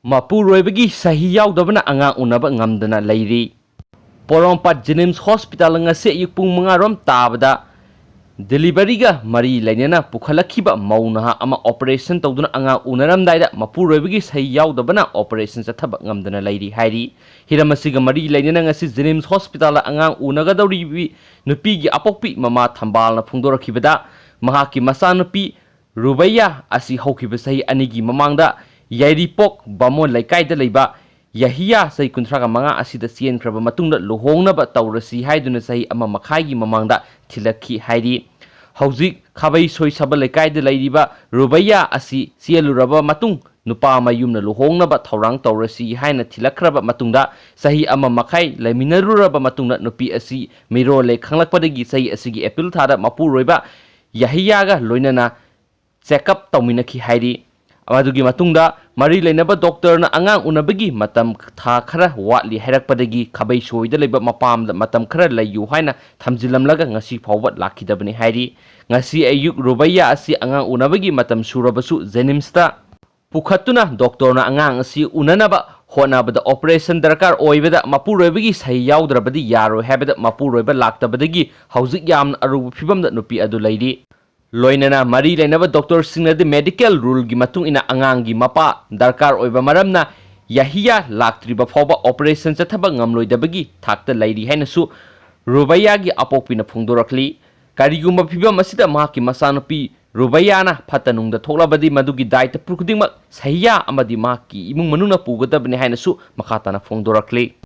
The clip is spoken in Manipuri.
Mapuroi sahi yaudabana angang unaba ngamdana leire. Porompat Jenims Hospital ngase yukpung mangarom tabada delivery ga mari lainana pukhalakhiba maunaha ama operation tawduna angang unaramdaida Mapuroi sahi yaudabana operation chathaba ngamdana leire hairi. Hiramasiga mari lainana ngasi Jenims Hospital angang unagadawri nupi gi apokpi mama Thambalna phungdorakhibada mahaki masa nupi Rubaya asi haukiba sahi anigi mamangda Heiri pok bamon laikai da leiba yahiya sai kunthraga manga asida sien kraba matungda luhongnaba tawrasi haiduna sahi ama makhai gi mamangda thilakhi hairi hauzik khabai soi saba laikai da leiriba Rubaya asi sieluraba matung Nupa Mayumda luhongnaba thorang tawrasi haina thilakraba matungda sahi ama makhai laiminaruraba matungda nupi asi Mirol le khanglakpadagi sahi asigi April thada Mapuroiba yahiyaga loinana check up tawminaki hairi Amadugi matungda mari lainaba doctor na angang unabagi matam tha khara watli hairakpadagi khabai soida leba mapamda matam khara layu haina thamjilamlaga ngasi phawbat lakhidabani hairi ngasi ayuk Rubaya asi angang unabagi matam surabasu Jenimsta pukhatuna doctor na angang asi unanaba honabada operation darkar oibada Mapuroibagi sahi yaudrabadi yaro habada Mapuroiba laktabadagi hauzik yamna arubu phibamda nupi adu leiri Loinana mari lainaba doctor singna de medical rule gi matung ina angang gi mapa darkar oiba maramna yahiya laktriba phawba operation chathaba ngamloidabagi thakta leiri hainasu Rubaya gi apokpina phungdorakli karigumba phibam asida mahaki masanupi Rubaya na phatanungda thoklabadi madugi daita purkudingma sahiya amadi mahaki imung manuna pugadabni hainasu makhatana phungdorakli